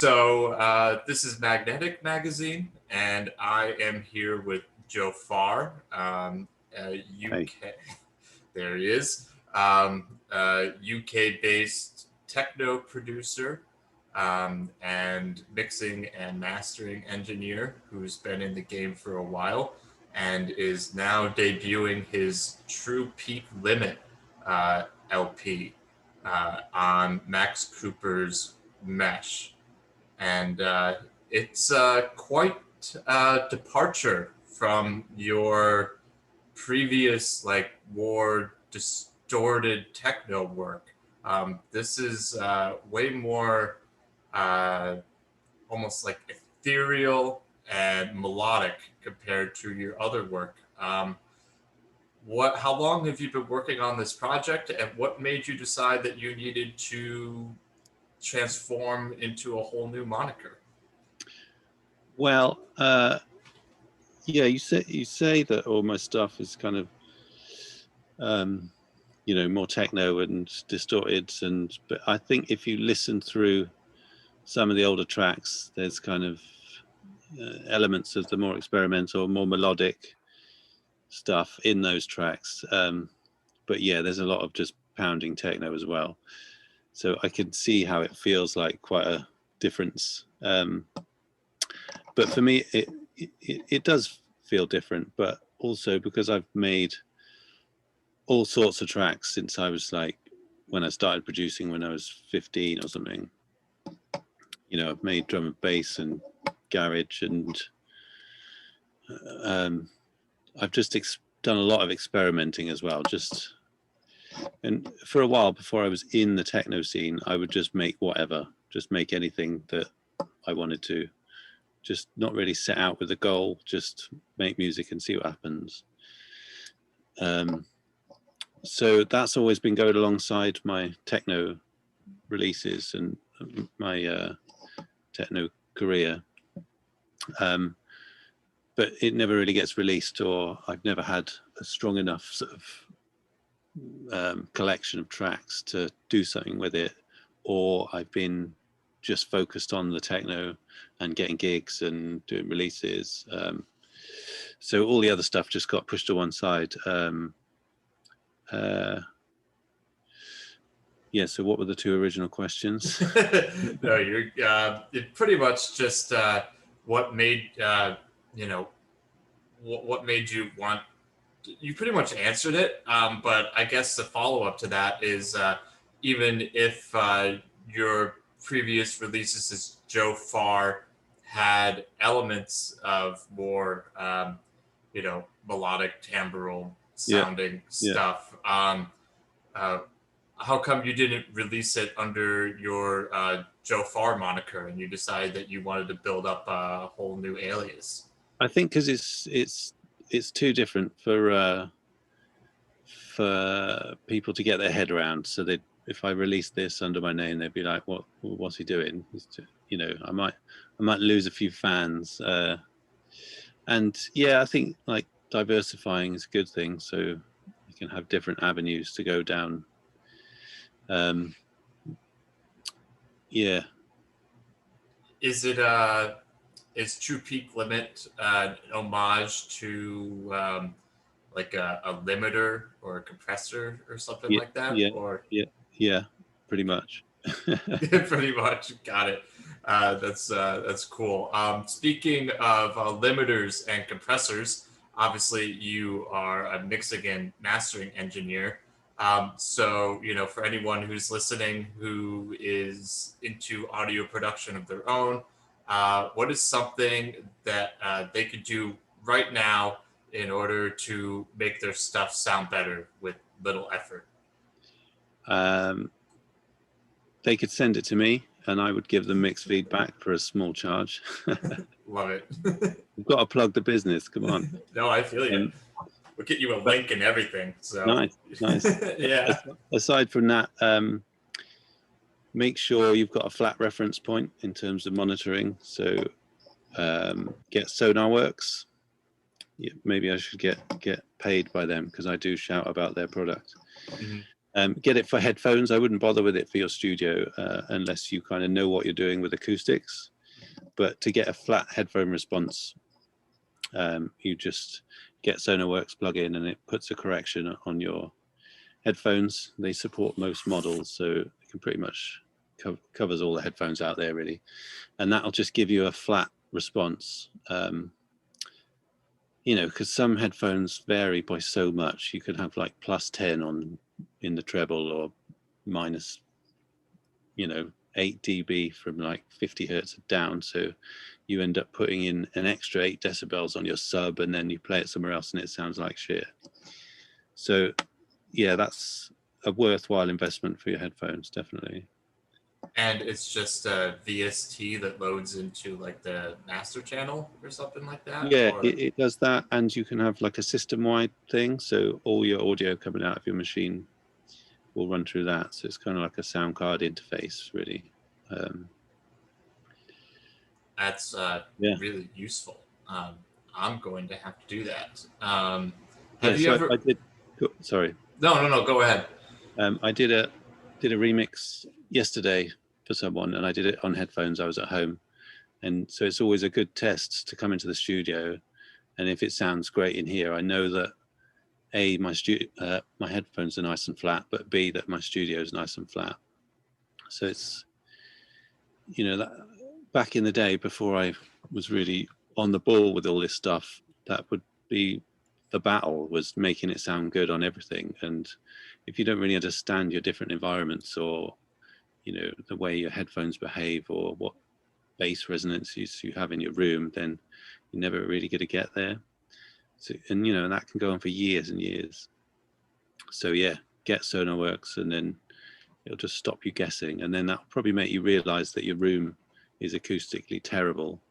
This is Magnetic Magazine, and I am here with Joe Farr, UK. Hey. There he is, UK-based techno producer and mixing and mastering engineer who's been in the game for a while and is now debuting his True Peak Limit LP on Max Cooper's Mesh. And it's quite a departure from your previous, like, more distorted techno work. This is way more almost like ethereal and melodic compared to your other work. How long have you been working on this project, and what made you decide that you needed to transform into a whole new moniker? Well, yeah, you say that all my stuff is kind of, more techno and distorted, but I think if you listen through some of the older tracks, there's kind of elements of the more experimental, more melodic stuff in those tracks. But yeah, there's a lot of just pounding techno as well. So I can see how it feels like quite a difference. But for me, it does feel different, but also because I've made all sorts of tracks since I was when I started producing when I was 15 or something. I've made drum and bass and garage, and I've just done a lot of experimenting as well. And for a while before I was in the techno scene, I would just make whatever, just make anything that I wanted to, just not really set out with a goal, just make music and see what happens. So that's always been going alongside my techno releases and my techno career. But it never really gets released, or I've never had a strong enough sort of collection of tracks to do something with it, or I've been just focused on the techno and getting gigs and doing releases. So all the other stuff just got pushed to one side. Yeah, so what were the two original questions? No, you're it pretty much just what made what made you want. You pretty much answered it, but I guess the follow-up to that is even if your previous releases as Joe Farr had elements of more melodic timbral sounding stuff. How come you didn't release it under your Joe Farr moniker, and you decided that you wanted to build up a whole new alias? I think because it's too different for people to get their head around. So if I release this under my name, they'd be like, "What's he doing?" I might lose a few fans. And yeah, I think like diversifying is a good thing, so you can have different avenues to go down. Yeah. Is True Peak Limit an homage to like a limiter or a compressor or something like that? Yeah, pretty much. Pretty much, got it. That's cool. Speaking of limiters and compressors, obviously you are a mixing and mastering engineer. So, for anyone who's listening who is into audio production of their own, what is something that they could do right now in order to make their stuff sound better with little effort? They could send it to me and I would give them mixed feedback for a small charge. Love it. We've got to plug the business. Come on. No, I feel you. We'll get you a link and everything. So nice. Yeah. Aside from that, make sure you've got a flat reference point in terms of monitoring. So get SonarWorks. Yeah, maybe I should get paid by them because I do shout about their product. Mm-hmm. Get it for headphones. I wouldn't bother with it for your studio unless you kind of know what you're doing with acoustics. But to get a flat headphone response, you just get SonarWorks plugin and it puts a correction on your headphones. They support most models, so it can pretty much covers all the headphones out there really, and that'll just give you a flat response. You know, because some headphones vary by so much. You could have like +10 on in the treble, or minus, you know, 8 dB from like 50 hertz down. So you end up putting in an extra 8 decibels on your sub, and then you play it somewhere else and it sounds like shit. So yeah, that's a worthwhile investment for your headphones, definitely. And it's just a VST that loads into like the master channel or something like that? Yeah, Or... it does that, and you can have like a system-wide thing, so all your audio coming out of your machine will run through that. So it's kind of like a sound card interface, really. That's Yeah. really useful. I'm going to have to do that. Yeah, Have you so ever... I did. Sorry. No, go ahead. I did a remix yesterday for someone, and I did it on headphones. I was at home, and so it's always a good test to come into the studio, and if it sounds great in here, I know that A, my headphones are nice and flat, but B, that my studio is nice and flat. So it's, you know, that back in the day before I was really on the ball with all this stuff, that would be the battle, was making it sound good on everything. And if you don't really understand your different environments, or, you know, the way your headphones behave, or what bass resonances you have in your room, then you're never really going to get there. So, and you know, that can go on for years and years. So yeah, get SonarWorks, and then it'll just stop you guessing, and then that'll probably make you realize that your room is acoustically terrible,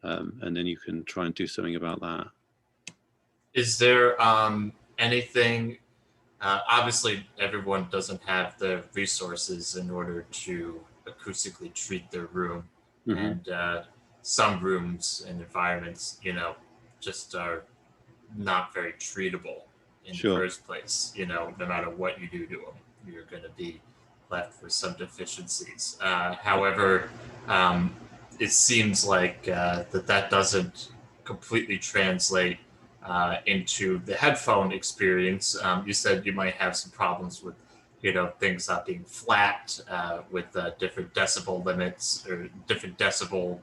and then you can try and do something about that. Is there anything... obviously, everyone doesn't have the resources in order to acoustically treat their room. Mm-hmm. And some rooms and environments, you know, just are not very treatable in the Sure. first place. You know, no matter what you do to them, you're going to be left with some deficiencies. However, it seems like that doesn't completely translate into the headphone experience. You said you might have some problems with, you know, things not being flat, with different decibel limits, or different decibels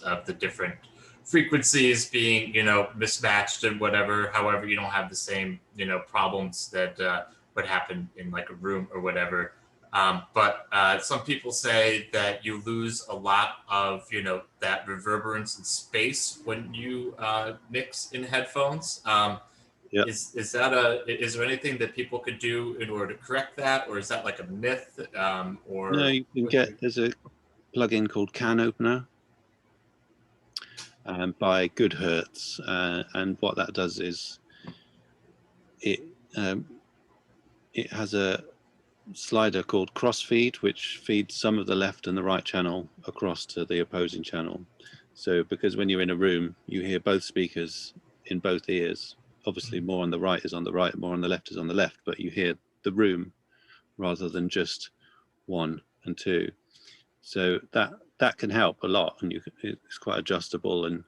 of the different frequencies being, you know, mismatched and whatever. However, you don't have the same, you know, problems that would happen in like a room or whatever. But some people say that you lose a lot of, you know, that reverberance and space when you mix in headphones. Yeah. Is there anything that people could do in order to correct that, or is that like a myth? Or No, you can get, there's a plugin called Can Opener by Good Hertz, and what that does is it has a slider called crossfeed, which feeds some of the left and the right channel across to the opposing channel. So because when you're in a room, you hear both speakers in both ears. Obviously, more on the right is on the right, more on the left is on the left, but you hear the room rather than just 1 and 2. So that can help a lot, and it's quite adjustable. And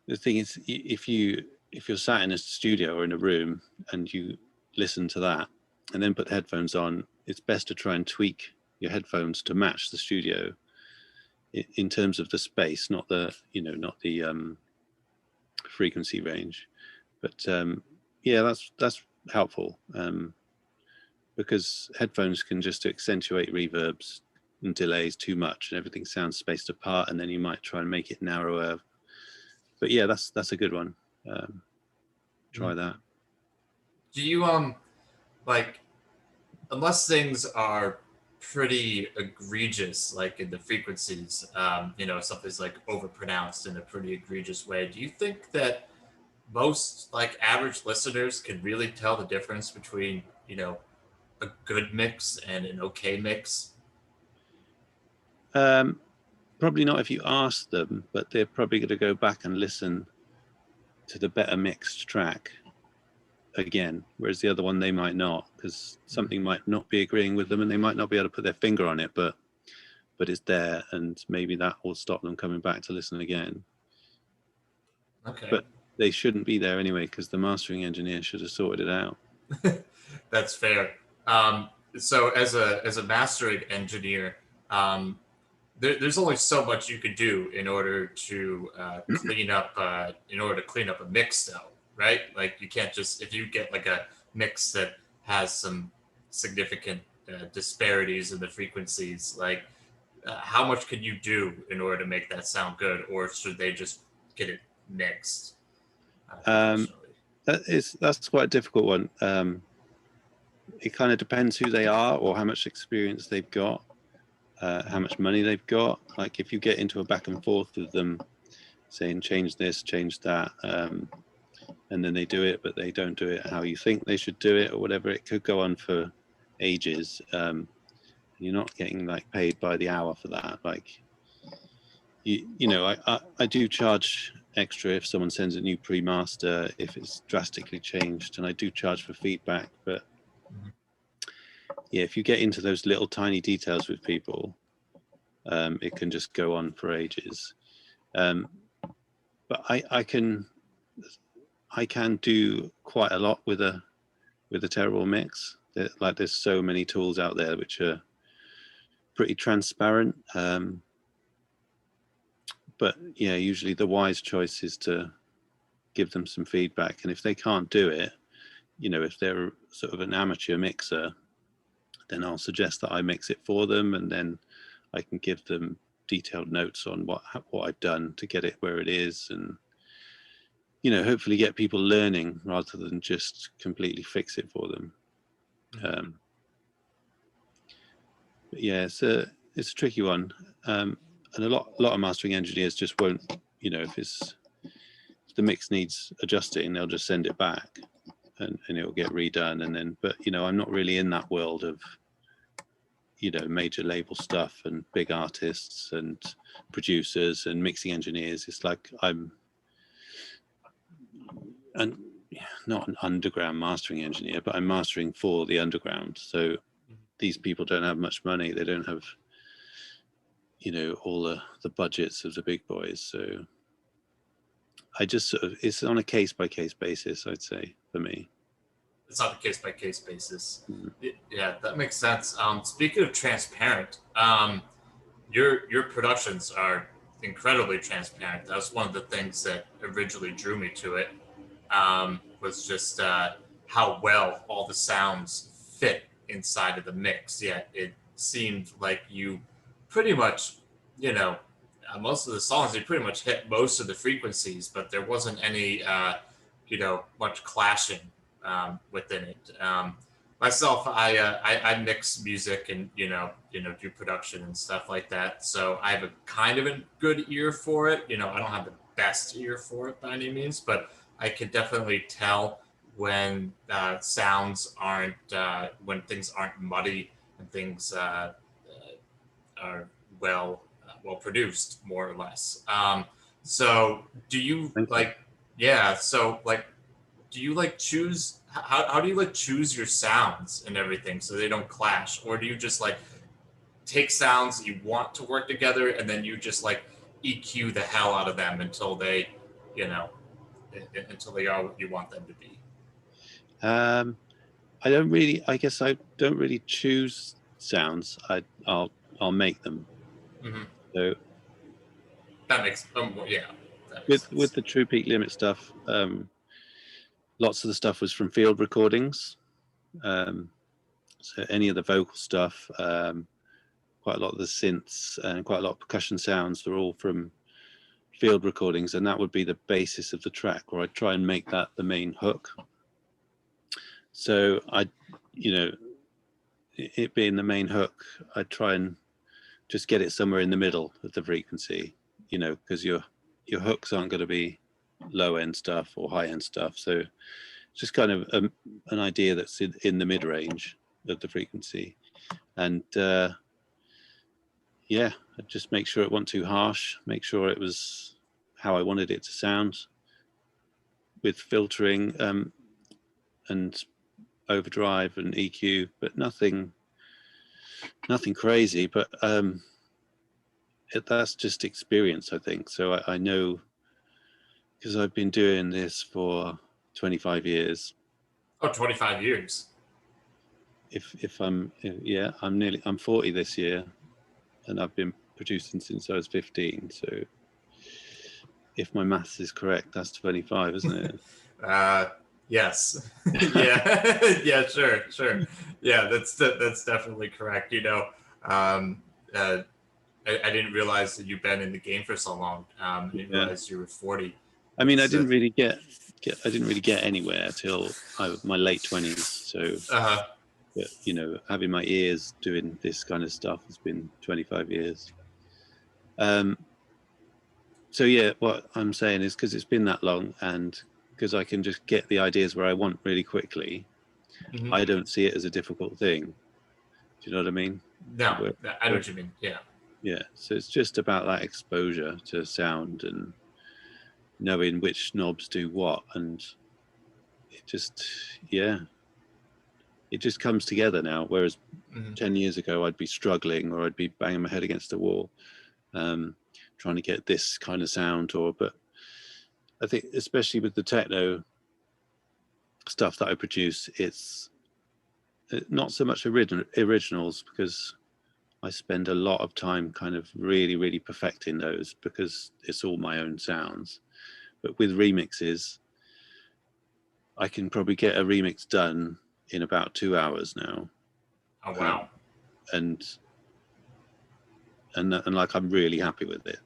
the thing is, if you're sat in a studio or in a room and you listen to that and then put the headphones on, it's best to try and tweak your headphones to match the studio in terms of the space, not the, you know, not the frequency range. But yeah, that's helpful, because headphones can just accentuate reverbs and delays too much, and everything sounds spaced apart, and then you might try and make it narrower. But yeah, that's a good one. Try that. do you like, unless things are pretty egregious, like in the frequencies, you know, something's like overpronounced in a pretty egregious way, do you think that most like average listeners can really tell the difference between, you know, a good mix and an okay mix? Probably not if you ask them, but they're probably going to go back and listen to the better mixed track. again, whereas the other one they might not, because something might not be agreeing with them and they might not be able to put their finger on it, but it's there, and maybe that will stop them coming back to listen again. Okay. But they shouldn't be there anyway, because the mastering engineer should have sorted it out. That's fair. So as a mastering engineer, there's only so much you can do in order to clean up a mix, though, right? Like you can't just, if you get like a mix that has some significant disparities in the frequencies, like how much can you do in order to make that sound good, or should they just get it mixed? That's quite a difficult one. It kind of depends who they are or how much experience they've got, how much money they've got. Like if you get into a back and forth with them saying change this, change that, and then they do it, but they don't do it how you think they should do it or whatever, it could go on for ages. You're not getting like paid by the hour for that. Like, you know, I do charge extra if someone sends a new pre-master, if it's drastically changed, and I do charge for feedback. But yeah, if you get into those little tiny details with people, it can just go on for ages. But I can do quite a lot with a terrible mix. Like there's so many tools out there which are pretty transparent. But yeah, usually the wise choice is to give them some feedback. And if they can't do it, you know, if they're sort of an amateur mixer, then I'll suggest that I mix it for them, and then I can give them detailed notes on what I've done to get it where it is, and you know, hopefully get people learning rather than just completely fix it for them. But yeah, it's a tricky one, and a lot of mastering engineers just won't, you know, if the mix needs adjusting, they'll just send it back, and it'll get redone. And then, but you know, I'm not really in that world of, you know, major label stuff and big artists and producers and mixing engineers. It's like I'm not an underground mastering engineer, but I'm mastering for the underground. So these people don't have much money. They don't have, you know, all the budgets of the big boys. So I just sort of, it's on a case by case basis, I'd say, for me. It's on a case by case basis. Yeah, that makes sense. Speaking of transparent, your productions are incredibly transparent. That was one of the things that originally drew me to it. Was just how well all the sounds fit inside of the mix. Yeah, it seemed like you pretty much, you know, most of the songs, they pretty much hit most of the frequencies, but there wasn't any, you know, much clashing within it. Myself, I mix music and you know do production and stuff like that. So I have a kind of a good ear for it. You know, I don't have the best ear for it by any means, but I can definitely tell when sounds aren't, when things aren't muddy and things are well produced, more or less. So do you like? Yeah. So like, do you like choose? How do you like choose your sounds and everything so they don't clash, or do you just like take sounds that you want to work together and then you just like EQ the hell out of them until they, you know, until they are what you want them to be? I guess I don't really choose sounds. I'll make them. Mm-hmm. So that makes yeah. That makes sense. With the True Peak Limit stuff, lots of the stuff was from field recordings. So any of the vocal stuff, quite a lot of the synths and quite a lot of percussion sounds, they're all from field recordings, and that would be the basis of the track, where I try and make that the main hook. So you know, it being the main hook, I try and just get it somewhere in the middle of the frequency, you know, because your hooks aren't going to be low end stuff or high end stuff. So it's just kind of an idea that's in the mid range of the frequency. And yeah, I just make sure it wasn't too harsh, make sure it was how I wanted it to sound. With filtering, and overdrive and EQ, but nothing crazy. But that's just experience, I think. So I know, because I've been doing this for 25 years. Oh, 25 years. I'm 40 this year, and I've been producing since I was 15. So if my maths is correct, that's 25, isn't it? Yes. Yeah. Yeah, sure. Yeah, that's definitely correct. I didn't realize that you've been in the game for so long. I didn't realize you were 40. I mean, I didn't really get anywhere till my late 20s. So, but, having my ears doing this kind of stuff has been 25 years. So yeah, what I'm saying is, because it's been that long, and because I can just get the ideas where I want really quickly, I don't see it as a difficult thing. Do you know what I mean? No, I know what you mean. Yeah. Yeah. So it's just about that exposure to sound and knowing which knobs do what, and it just comes together now. Whereas 10 years ago, I'd be struggling, or I'd be banging my head against the wall, trying to get this kind of sound. But I think, especially with the techno stuff that I produce, it's not so much originals, because I spend a lot of time kind of really, really perfecting those, because it's all my own sounds. But with remixes, I can probably get a remix done in about 2 hours now. Oh, wow. And like, I'm really happy with it.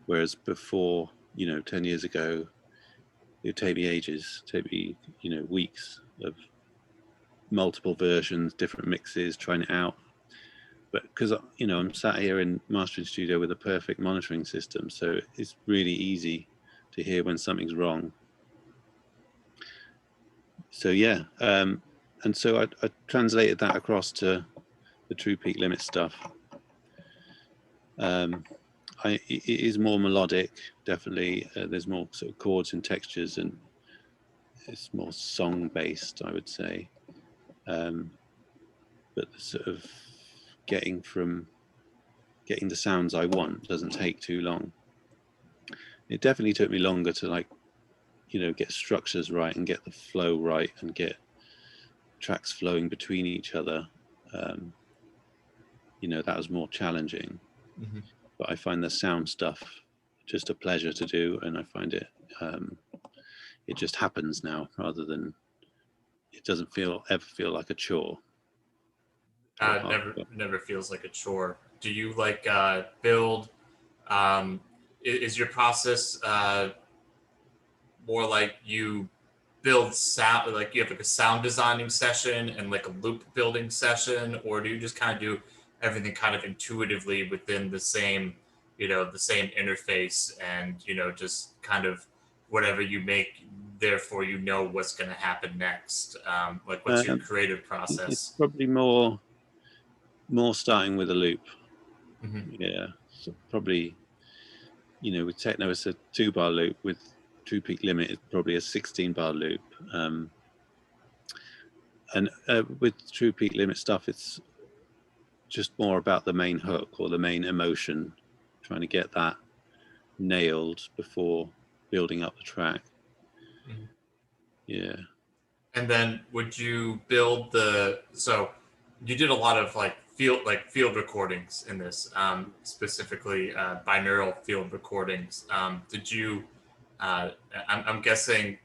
Whereas before, 10 years ago, it would take me ages, weeks of multiple versions, different mixes, trying it out. But because, I'm sat here in mastering studio with a perfect monitoring system, so it's really easy to hear when something's wrong. So yeah, and so I translated that across to the True Peak Limit stuff. It is more melodic, definitely. There's more sort of chords and textures, and it's more song based, I would say. But the sort of getting the sounds I want doesn't take too long. It definitely took me longer to get structures right and get the flow right and get tracks flowing between each other. That was more challenging. But I find the sound stuff just a pleasure to do, and I find it just happens now, rather than, it doesn't ever feel like a chore. Never feels like a chore. Do you build? Is your process more like you build sound, like you have a sound designing session and a loop building session, or do you just kind of do everything kind of intuitively within the same interface, and just kind of whatever you make, therefore what's going to happen next? What's your creative process? It's probably more starting with a loop. Yeah, so probably, with techno it's a 2-bar loop. With True Peak Limit it's probably a 16-bar loop. And with True Peak Limit stuff, it's just more about the main hook or the main emotion, trying to get that nailed before building up the track. Yeah. And then would you build so you did a lot of field recordings in this, specifically binaural field recordings. Did you I'm guessing,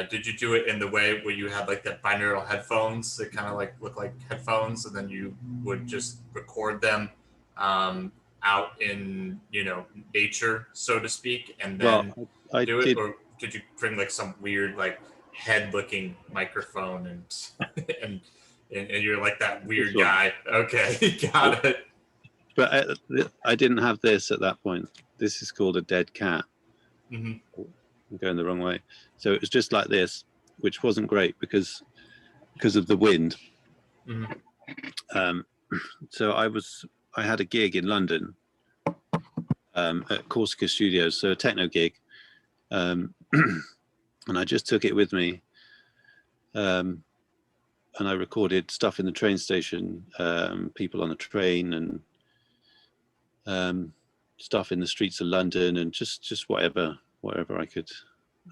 did you do it in the way where you had that binaural headphones that kind of look like headphones, and then you would just record them out in nature, so to speak, and then do it? Or did you bring some weird head looking microphone and you're that weird guy? Okay, got it. But I didn't have this at that point. This is called a dead cat. I'm going the wrong way. So it was just like this, which wasn't great because of the wind. So I had a gig in London at Corsica Studios, so a techno gig, and I just took it with me. I recorded stuff in the train station, people on the train, and stuff in the streets of London, and just whatever I could,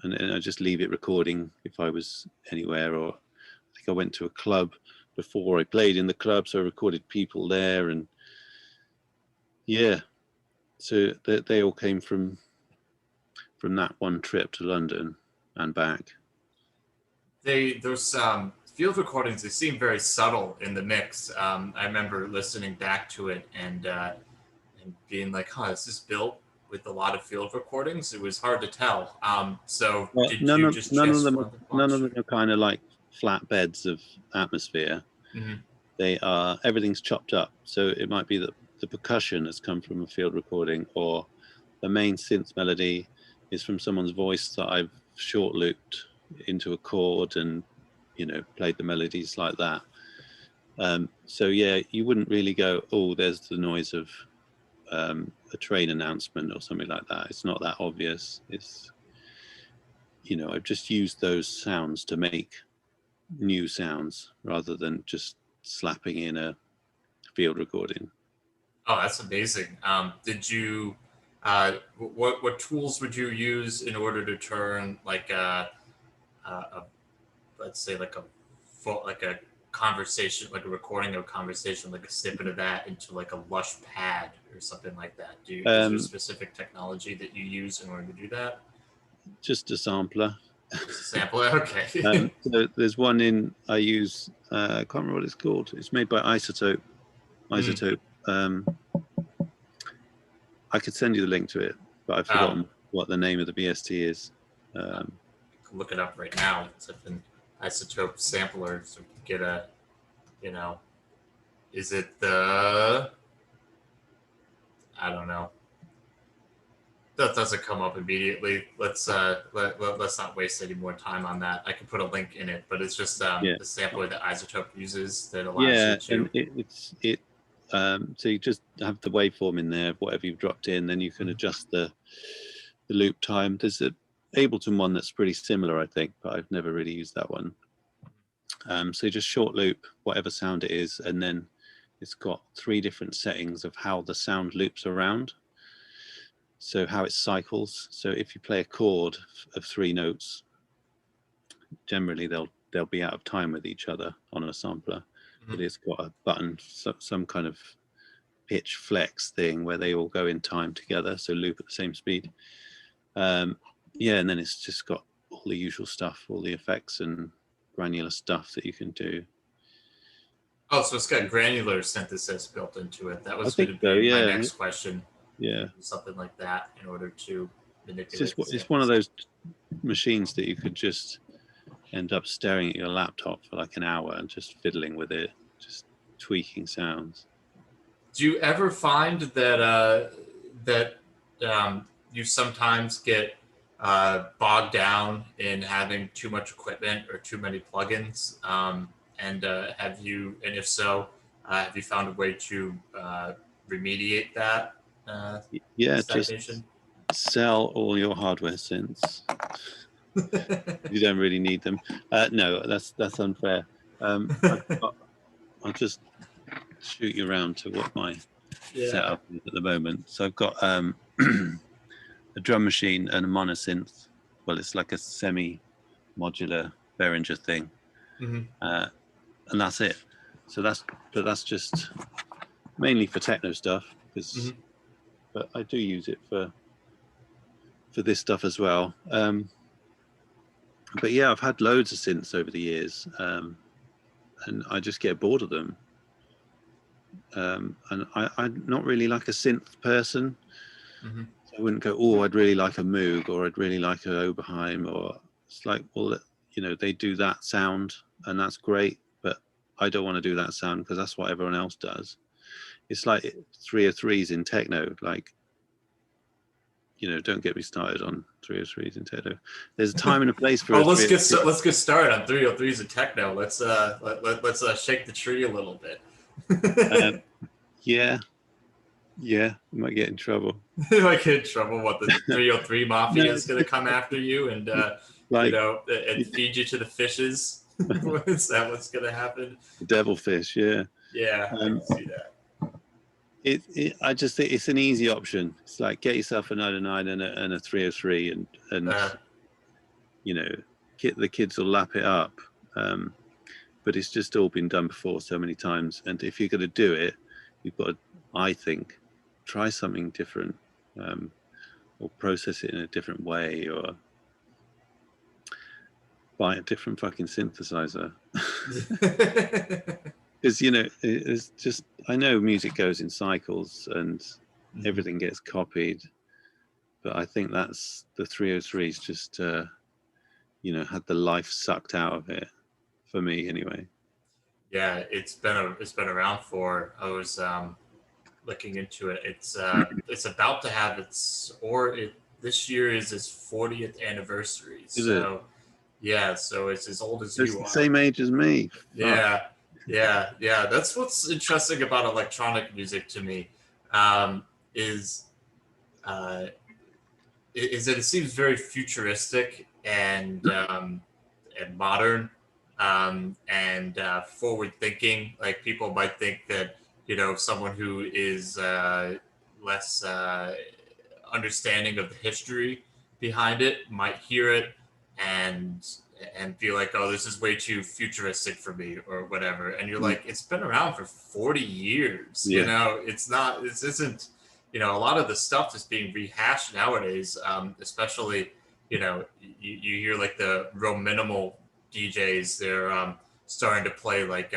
and I just leave it recording if I was anywhere. Or I think I went to a club before I played in the club, so I recorded people there, and yeah, so they all came from that one trip to London and back. Those field recordings, they seem very subtle in the mix. I remember listening back to it and being like, "Huh, this is built with a lot of field recordings." It was hard to tell. So Well, did none you of just them transform are kind of like flat beds of atmosphere. Mm-hmm. They are, everything's chopped up. So it might be that the percussion has come from a field recording, or the main synth melody is from someone's voice that I've short looped into a chord and, you know, played the melodies like that. So yeah, you wouldn't really go, oh, there's the noise of a train announcement or something like that. It's not that obvious. It's, you know, I've just used those sounds to make new sounds rather than just slapping in a field recording. Oh, that's amazing. Did you what tools would you use in order to turn like a let's say like a conversation, like a recording of a conversation, like a snippet of that into like a lush pad or something like that? Is there a specific technology that you use in order to do that? Just a sampler. Just a sampler, okay. So there's one I use, I can't remember what it's called. It's made by Isotope. I could send you the link to it, but I've forgotten what the name of the VST is. Look it up right now. It's an Isotope Sampler, so we can get a, you know, is it the, I don't know. That doesn't come up immediately. Let's not waste any more time on that. I can put a link in it, but it's just the sampler that Isotope uses that allows you to. And so you just have the waveform in there, whatever you've dropped in, then you can adjust the loop time. There's a Ableton one that's pretty similar, I think, but I've never really used that one. So you just short loop whatever sound it is, and then it's got 3 different settings of how the sound loops around. So how it cycles. So if you play a chord of 3 notes, generally they'll be out of time with each other on a sampler. But it's got a button, some kind of pitch flex thing where they all go in time together, so loop at the same speed. And then it's just got all the usual stuff, all the effects and granular stuff that you can do. Oh, so it's got granular synthesis built into it. That was going to be my next question. Yeah, something like that in order to manipulate. It's one of those machines that you could just end up staring at your laptop for like an hour and just fiddling with it, just tweaking sounds. Do you ever find that you sometimes get bogged down in having too much equipment or too many plugins? And if so, have you found a way to remediate that? Just sell all your hardware synths. You don't really need them. No, that's unfair. I'll just shoot you around to what my setup is at the moment. So I've got a drum machine and a monosynth. Well, it's like a semi-modular Behringer thing, and that's it. So that's just mainly for techno stuff, because, but I do use it for this stuff as well. But yeah, I've had loads of synths over the years, and I just get bored of them. And I'm not really like a synth person. So I wouldn't go, oh, I'd really like a Moog, or I'd really like an Oberheim, or it's like, well, you know, they do that sound and that's great, but I don't want to do that sound because that's what everyone else does. It's like 303s in techno, like, you know, don't get me started on 303s in techno. There's a time and a place for. Let's get started on 303s in techno. Let's shake the tree a little bit. Yeah, you might get in trouble. You might get in trouble. What, the 303 mafia is going to come after you and and feed you to the fishes? What is that? What's gonna happen? Devilfish, yeah. Yeah, I can see that. I just think it's an easy option. It's like get yourself a 909 and a 303, and Uh, you know, the kids will lap it up. But it's just all been done before so many times. And if you're going to do it, you've got to, I think, try something different, or process it in a different way, or buy a different fucking synthesizer. Because it's just, I know music goes in cycles and everything gets copied, but I think that's the 303's just had the life sucked out of it, for me anyway. Yeah, it's been around for. I was looking into it. It's about to have this year is its 40th anniversary. Is it? So yeah, so it's as old as It's you the are. same age as me. Yeah, yeah. That's what's interesting about electronic music to me, is uh, is that it seems very futuristic and modern, and forward thinking. Like people might think that someone who is less understanding of the history behind it might hear it and be like, oh, this is way too futuristic for me or whatever. And you're like, it's been around for 40 years. Yeah. It's not, this isn't, a lot of the stuff that's being rehashed nowadays, especially, you hear like the real minimal DJs, they're starting to play like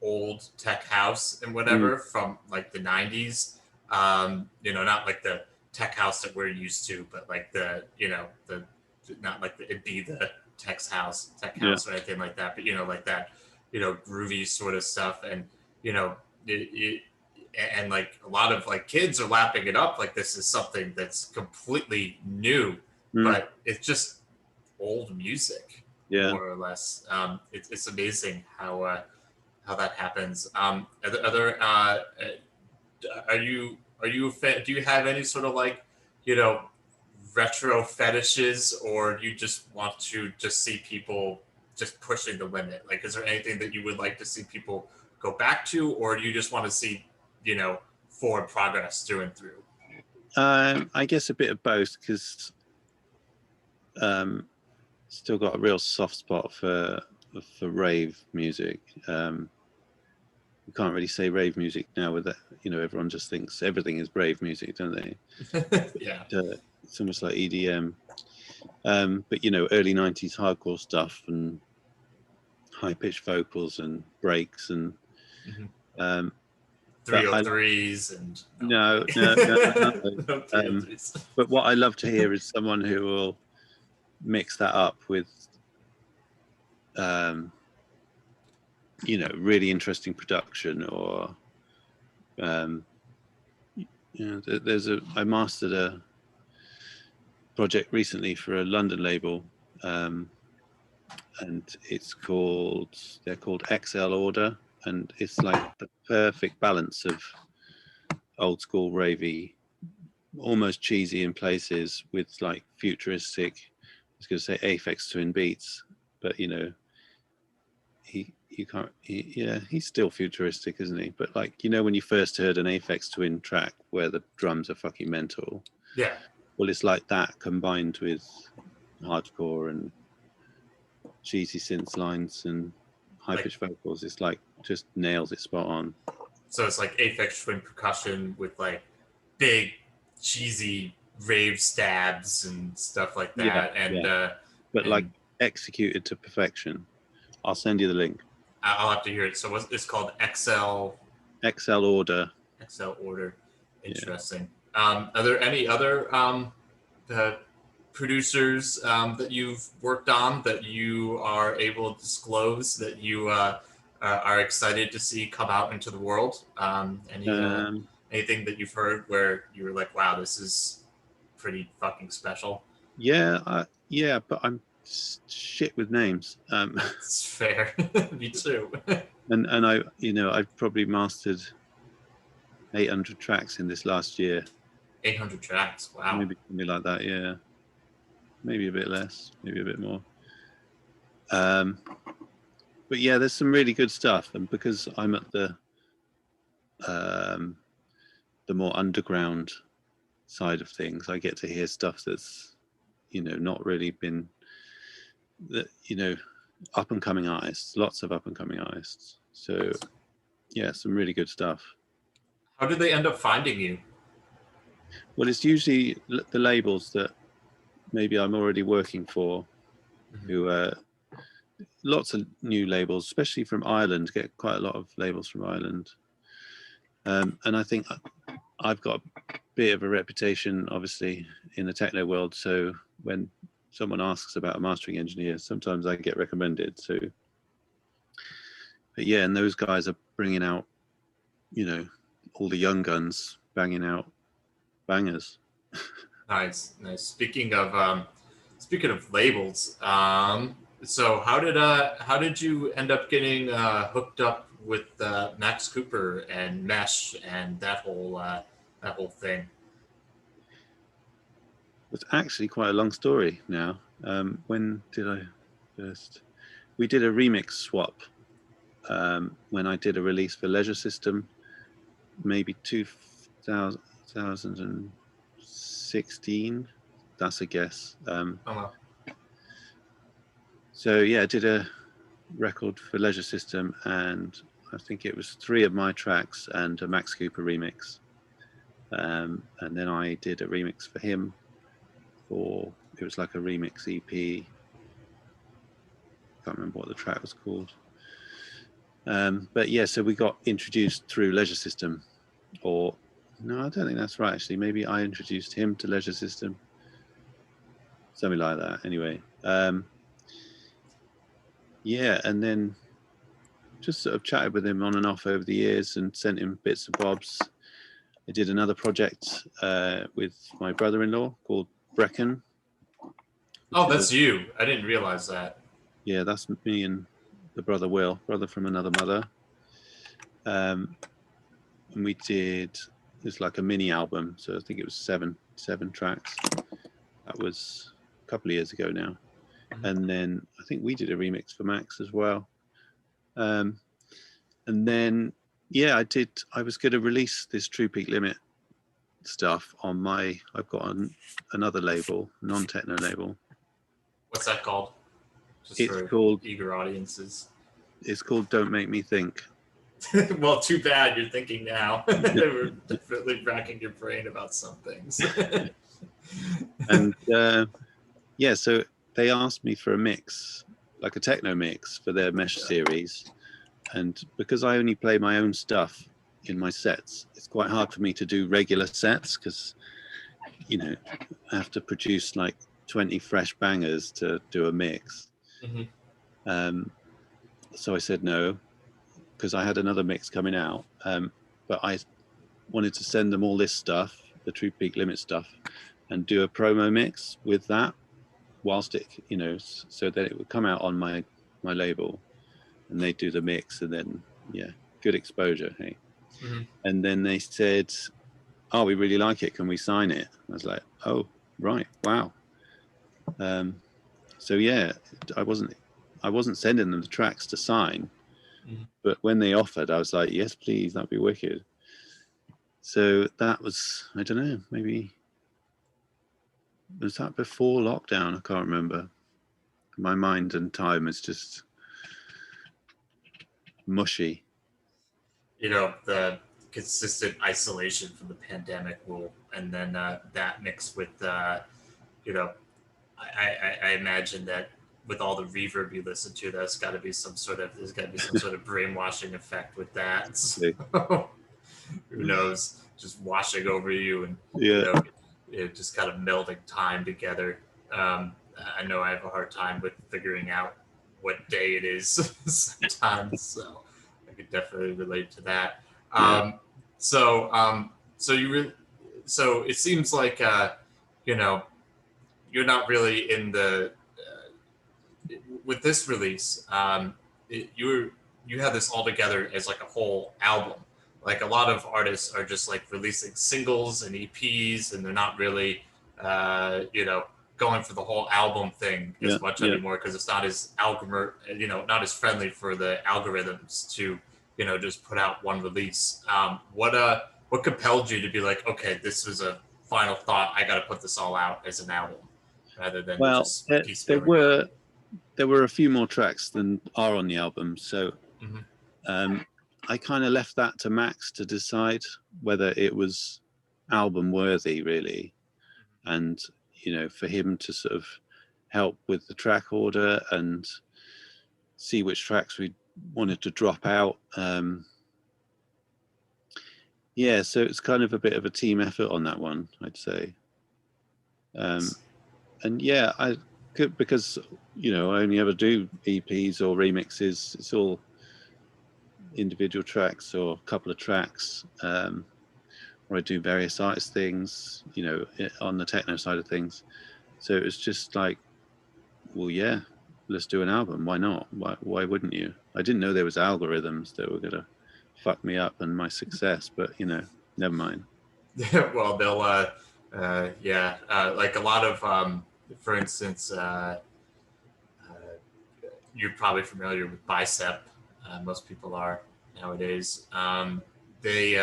old tech house and whatever from like the 90s. Not like the tech house that we're used to, but like the not like it'd be the tech house or anything like that, but like that, groovy sort of stuff. And and like a lot of like kids are lapping it up like this is something that's completely new, but it's just old music, more or less. It's amazing how that happens. Are you a fan? Do you have any sort of like retro fetishes, or you just want to just see people just pushing the limit? Like, is there anything that you would like to see people go back to, or do you just want to see forward progress through and through? I guess a bit of both, because still got a real soft spot for rave music. You can't really say rave music now with that. Everyone just thinks everything is rave music, don't they? Yeah. It's almost like EDM. But early 90s hardcore stuff and high pitched vocals and breaks and 303s and no. No 303s. But what I love to hear is someone who will mix that up with really interesting production, or I mastered a project recently for a London label, and they're called XL Order, and it's like the perfect balance of old school ravey, almost cheesy in places, with like futuristic, I was going to say Aphex Twin beats, but he's still futuristic, isn't he? But like, when you first heard an Aphex Twin track where the drums are fucking mental, yeah, well, it's like that combined with hardcore and cheesy synth lines and high pitched vocals. It's like just nails it spot on. So it's like Aphex Twin percussion with like big cheesy rave stabs and stuff like that. But like executed to perfection. I'll send you the link. I'll have to hear it. So it's called XL Order. XL Order. Interesting. Are there any other producers that you've worked on that you are able to disclose that you are excited to see come out into the world? Anything that you've heard where you were like, wow, this is pretty fucking special? But I'm shit with names. It's fair. Me too. and I've probably mastered 800 tracks in this last year. 800 tracks. Wow. Maybe something like that. Yeah. Maybe a bit less. Maybe a bit more. but yeah, there's some really good stuff, and because I'm at the more underground side of things, I get to hear stuff that's, you know, not really been, that, you know, up and coming artists, lots of up and coming artists. So yeah, some really good stuff. How did they end up finding you? Well, it's usually the labels that maybe I'm already working for, who lots of new labels, especially from Ireland, get quite a lot of labels from Ireland. And I think I've got a bit of a reputation, obviously, in the techno world. So when someone asks about a mastering engineer, sometimes I get recommended. So, but yeah, and those guys are bringing out, you know, all the young guns banging out bangers. Nice. Speaking of labels, so how did you end up getting hooked up with Max Cooper and Mesh and that whole thing? It's actually quite a long story now. When did I first? We did a remix swap when I did a release for Leisure System, maybe 2016. That's a guess. So yeah, I did a record for Leisure System, and I think it was 3 of my tracks and a Max Cooper remix. And then I did a remix for him. It was like a remix EP. Can't remember what the track was called. But yeah, so we got introduced through Leisure System, or no, I don't think that's right. Actually, maybe I introduced him to Leisure System, something like that. Anyway, yeah, and then just sort of chatted with him on and off over the years and sent him bits and bobs. I did another project with my brother-in-law called Brecken. Oh, that's you. I didn't realize that. Yeah, that's me and the brother Will, brother from another mother. And we did, it's like a mini album. So I think it was seven tracks. That was a couple of years ago now. And then I think we did a remix for Max as well. And then, yeah, I was going to release this True Peak Limit stuff on I've got another label, non-techno label. What's that called? Just It's for called eager audiences. It's called Don't Make Me Think. Well, too bad you're thinking now. They were definitely racking your brain about some things. And yeah, so they asked me for a mix, like a techno mix for their Mesh series. And because I only play my own stuff in my sets, it's quite hard for me to do regular sets because, you know, I have to produce like 20 fresh bangers to do a mix. So I said no, because I had another mix coming out. But I wanted to send them all this stuff, the True Peak Limit stuff, and do a promo mix with that whilst it, you know, so that it would come out on my label and they do the mix, and then, yeah, good exposure, hey. And then they said, oh, we really like it, can we sign it? I was like, oh, right, wow. So yeah, I wasn't sending them the tracks to sign, but when they offered, I was like, yes, please, that'd be wicked. So that was, I don't know, maybe, was that before lockdown? I can't remember. My mind and time is just mushy. You know, the consistent isolation from the pandemic will, and then that mixed with, you know, I imagine that with all the reverb you listen to, there's got to be some sort of brainwashing effect with that. So, who knows? Just washing over you, and you know, it just kind of melding time together. I know I have a hard time with figuring out what day it is sometimes, so I could definitely relate to that. So it seems like you know, you're not really in the with this release. You have this all together as like a whole album. Like a lot of artists are just like releasing singles and EPs, and they're not really, you know, going for the whole album thing Yeah, as much yeah. anymore because it's not as not as friendly for the algorithms to, just put out one release. What compelled you to be like, okay, this was a final thought. I got to put this all out as an album rather than Well, just there piecemealing. were a few more tracks than are on the album, so I kind of left that to Max to decide whether it was album worthy, really, and for him to sort of help with the track order and see which tracks we wanted to drop out. Yeah, so it's kind of a bit of a team effort on that one, I'd say. And yeah, I could, because I only ever do EPs or remixes. It's all individual tracks or a couple of tracks, or I do various artist things, on the techno side of things. So it was just like, well, yeah, let's do an album. Why not? Why wouldn't you? I didn't know there was algorithms that were gonna fuck me up and my success, but never mind. Well, they'll like a lot of for instance, you're probably familiar with Bicep. Most people are nowadays. They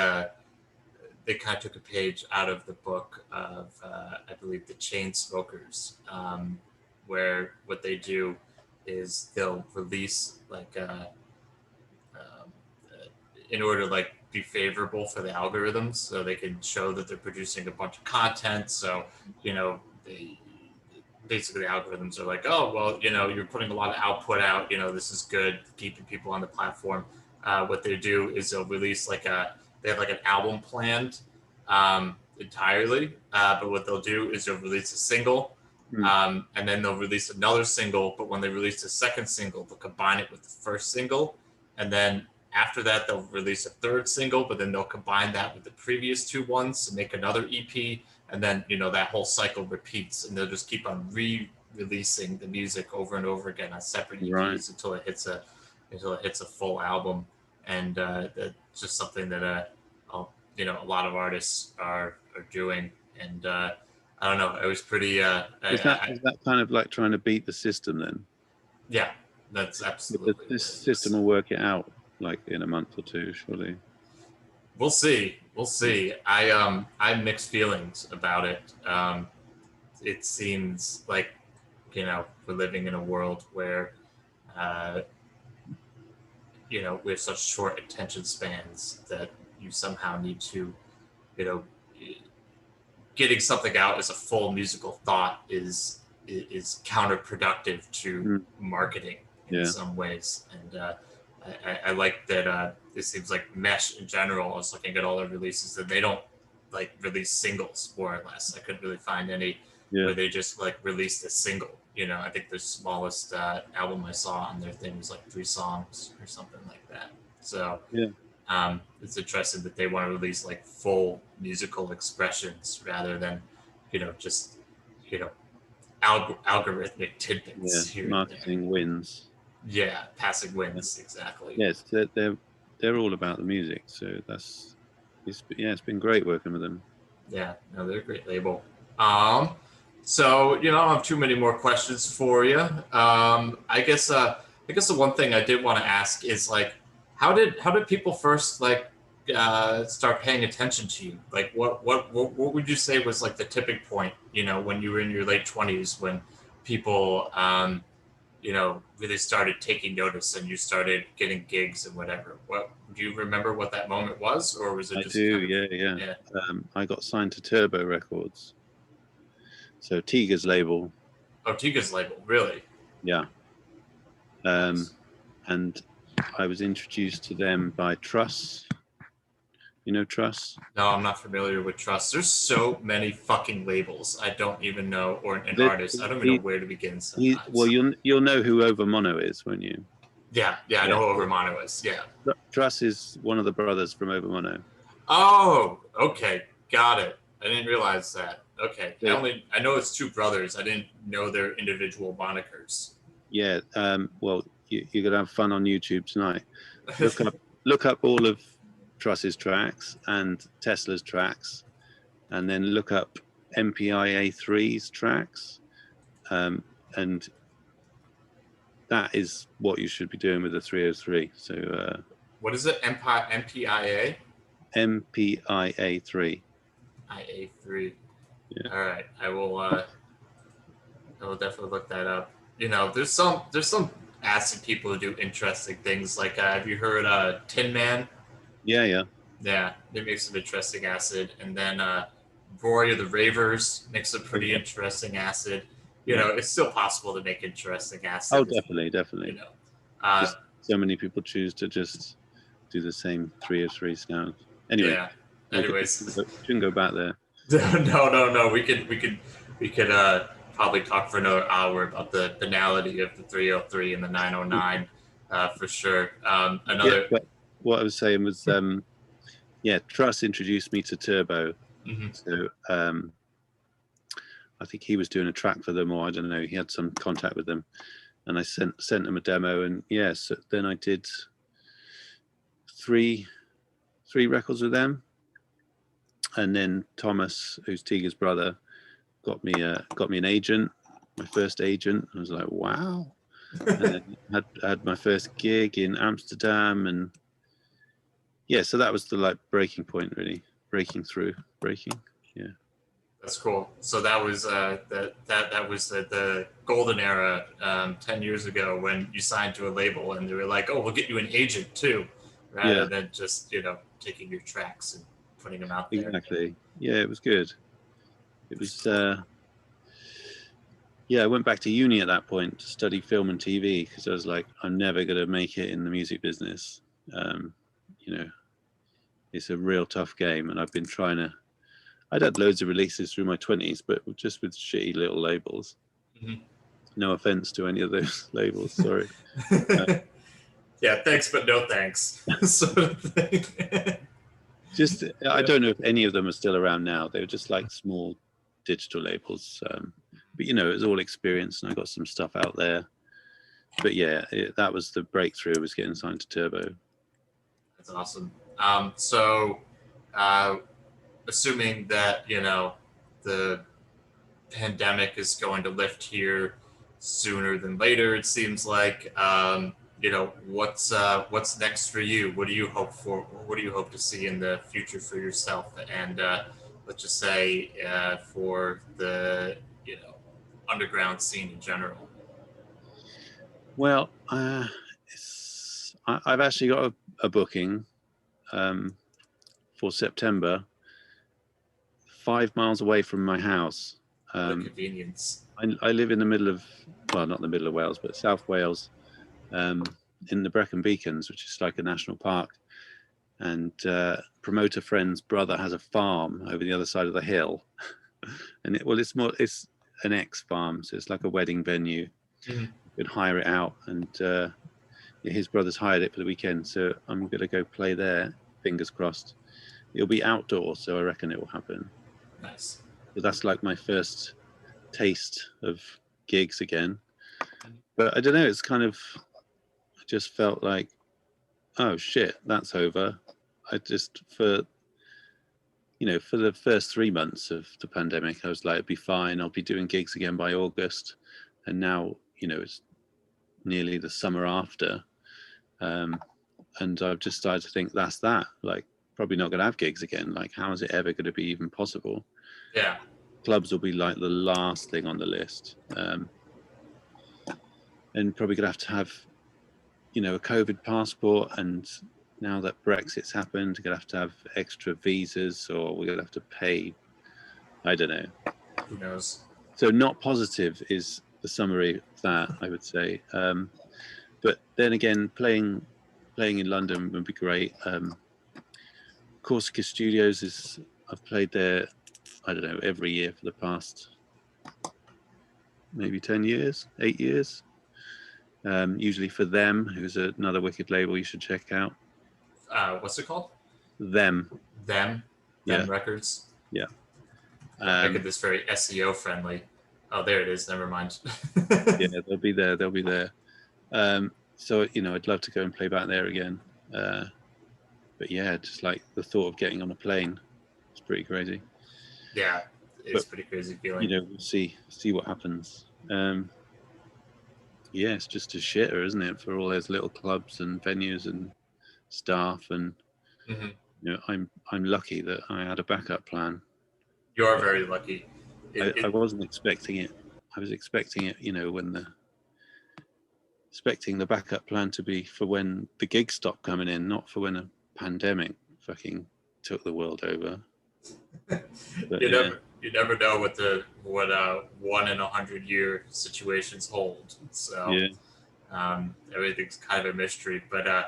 kind of took a page out of the book of I believe the Chainsmokers, where what they do is they'll release like in order to like be favorable for the algorithms, so they can show that they're producing a bunch of content. So they basically the algorithms are like, oh well, you're putting a lot of output out. This is good, keeping people on the platform. What they do is they'll release they have like an album planned entirely, but what they'll do is they'll release a single. And then they'll release another single, but when they release the second single, they'll combine it with the first single, and then after that, they'll release a third single, but then they'll combine that with the previous two ones to make another EP. And then, that whole cycle repeats, and they'll just keep on re-releasing the music over and over again on separate EPs Right. until it hits a full album. And that's just something that a lot of artists are doing. And I don't know, it was pretty. Is that kind of like trying to beat the system then? Yeah, that's absolutely. This system will work it out like in a month or two, surely. We'll see. I mixed feelings about it. It seems like we're living in a world where we have such short attention spans that you somehow need to getting something out as a full musical thought is counterproductive to marketing in some ways. And I like that it seems like Mesh in general, I was looking at all their releases, that they don't like release singles, more or less. I couldn't really find any where they just like released a single. I think the smallest album I saw on their thing was like 3 songs or something like that. So it's interesting that they want to release like full musical expressions rather than just algorithmic tidbits here. Marketing wins. Yeah, passing wins, exactly. Yes, they're all about the music, so it's been great working with them. Yeah, no, they're a great label. So I don't have too many more questions for you. I guess the one thing I did want to ask is like, how did people first like start paying attention to you? Like, what would you say was like the tipping point? When you were in your late 20s, when people really started taking notice and you started getting gigs and whatever. What do you remember what that moment was, or was it? I do, yeah. I got signed to Turbo Records, so Tiga's label. Oh, Tiga's label, really? Yeah. Nice. And I was introduced to them by Truss. You know Truss? No, I'm not familiar with Truss. There's so many fucking labels. I don't even know, or an artist. I don't even know where to begin sometimes. Well, you'll know who Over Mono is, won't you? Yeah, I know who Over Mono is. Yeah. Truss is one of the brothers from Over Mono. Oh, okay, got it. I didn't realize that. Okay, I know it's 2 brothers. I didn't know their individual monikers. Yeah. Well, you're gonna have fun on YouTube tonight. Look up all of Truss's tracks and Tesla's tracks, and then look up MPIA3's tracks, And that is what you should be doing with the 303. So What is it? MPIA? MPIA3. IA3. Yeah. All right, I will definitely look that up. You know, there's some acid people who do interesting things. Like, have you heard Tin Man? Yeah. Yeah, they make some interesting acid, and then Roy of the Ravers makes a pretty interesting acid. You know, it's still possible to make interesting acid. Oh, definitely. You know, Just so many people choose to just do the same 303 sound. Anyway, yeah. Anyways, shouldn't go back there. no. We could probably talk for another hour about the banality of the 303 and the 909, for sure. Another. Yeah, but what I was saying was, Truss introduced me to Turbo. Mhm. So I think he was doing a track for them, or I don't know. He had some contact with them, and I sent him a demo, and so then I did three records with them, and then Thomas, who's Tiga's brother, got me an agent, my first agent. I was like, wow. And then had my first gig in Amsterdam, and so that was the like breaking point, really, breaking. Yeah, That's cool. So that was that was the golden era 10 years ago when you signed to a label and they were like, oh, we'll get you an agent too, rather than just taking your tracks and putting them out there. Exactly. Yeah, it was good. It was. I went back to uni at that point to study film and TV because I was like, I'm never going to make it in the music business. It's a real tough game, and I've been trying to. I'd had loads of releases through my 20s, but just with shitty little labels. Mm-hmm. No offense to any of those labels, sorry. Yeah, thanks, but no thanks, sort of thing. Just, I don't know if any of them are still around now. They were just like small digital labels. But it was all experience, and I got some stuff out there. But that was the breakthrough, was getting signed to Turbo. That's awesome. So, assuming that the pandemic is going to lift here sooner than later, it seems like. What's next for you? What do you hope for? What do you hope to see in the future for yourself? And let's just say for the underground scene in general. Well, I've actually got a booking for September, 5 miles away from my house. Convenience. I live in the middle of, well, not the middle of Wales, but South Wales, in the Brecon Beacons, which is like a national park. And promoter friend's brother has a farm over the other side of the hill, and it's an ex-farm, so it's like a wedding venue. Mm-hmm. You can hire it out, and his brother's hired it for the weekend, so I'm gonna go play there. Fingers crossed. It'll be outdoor, so I reckon it will happen. Nice. But that's like my first taste of gigs again. But I don't know. It's kind of, I just felt like, oh shit, that's over. I just for the first 3 months of the pandemic, I was like, it'd be fine. I'll be doing gigs again by August, and now it's nearly the summer after, and I've just started to think that's that. Like, probably not going to have gigs again. Like, how is it ever going to be even possible? Yeah. Clubs will be like the last thing on the list, and probably going to have a COVID passport. And now that Brexit's happened, we're going to have extra visas, or we're going to have to pay. I don't know. Who knows? So not positive is the summary of that, I would say. But then again, playing in London would be great. Corsica Studios I've played there, I don't know, every year for the past maybe 10 years, 8 years. Usually for Them, who's another wicked label you should check out. What's it called? Them Records. Yeah. Making this very SEO friendly. Oh, there it is. Never mind. Yeah, they'll be there. So I'd love to go and play back there again. But yeah, just like the thought of getting on a plane, it's pretty crazy. Yeah, it's pretty crazy feeling. We'll see what happens. yeah, it's just a shitter, isn't it, for all those little clubs and venues and staff. And Hmm. you know, I'm lucky that I had a backup plan. You are very lucky. I wasn't expecting it. I was expecting it, you know, expecting the backup plan to be for when the gigs stopped coming in, not for when a pandemic fucking took the world over. But yeah, You never know what 1 in 100 year situations hold. So yeah, everything's kind of a mystery. But I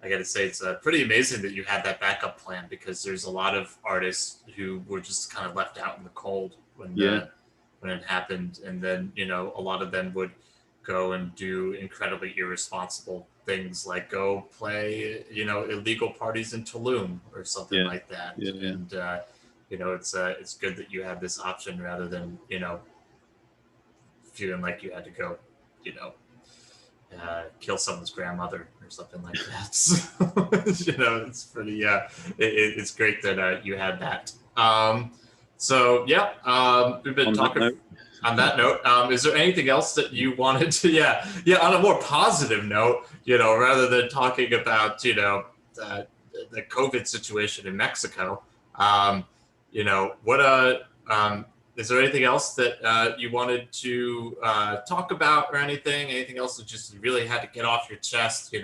got to say, it's pretty amazing that you had that backup plan, because there's a lot of artists who were just kind of left out in the cold yeah, when it happened, and then a lot of them would go and do incredibly irresponsible things, like go play illegal parties in Tulum or something yeah, like that. yeah, yeah. And it's good that you had this option, rather than feeling like you had to go you know kill someone's grandmother or something like that. So, it's pretty. It's great that you had that. So yeah, we've been On that talking. note, On that note, is there anything else that you wanted to? Yeah. On a more positive note, rather than talking about the COVID situation in Mexico, what is there anything else that you wanted to talk about, or anything? Anything else that just you really had to get off your chest? You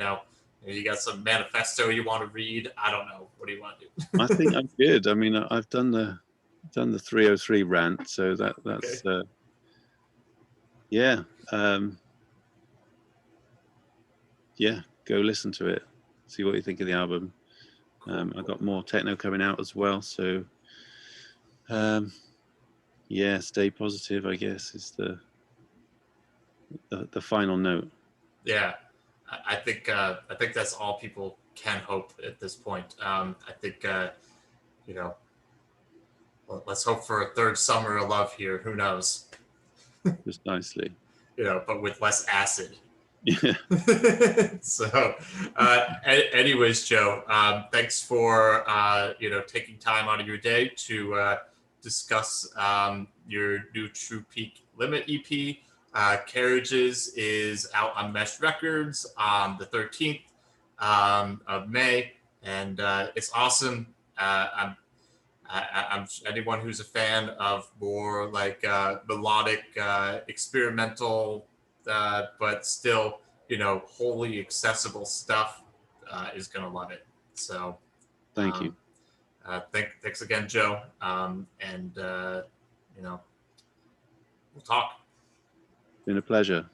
got some manifesto you want to read? I don't know. What do you want to do? I think I'm good. I mean, I've done the 303 rant, so that's Okay. yeah, yeah. Go listen to it. See what you think of the album. I got more techno coming out as well, so yeah, stay positive, I guess, is the final note. Yeah, I think that's all people can hope at this point. I think you know let's hope for a third summer of love here. Who knows? Just nicely. But with less acid. Yeah. So, anyways, Joe, thanks for taking time out of your day to discuss your new True Peak Limit EP. Carriages is out on Mesh Records on the 13th of May, and it's awesome. I'm anyone who's a fan of more like melodic, experimental, but still, wholly accessible stuff is gonna love it. So, Thank you. thanks again, Joe, and we'll talk. Been a pleasure.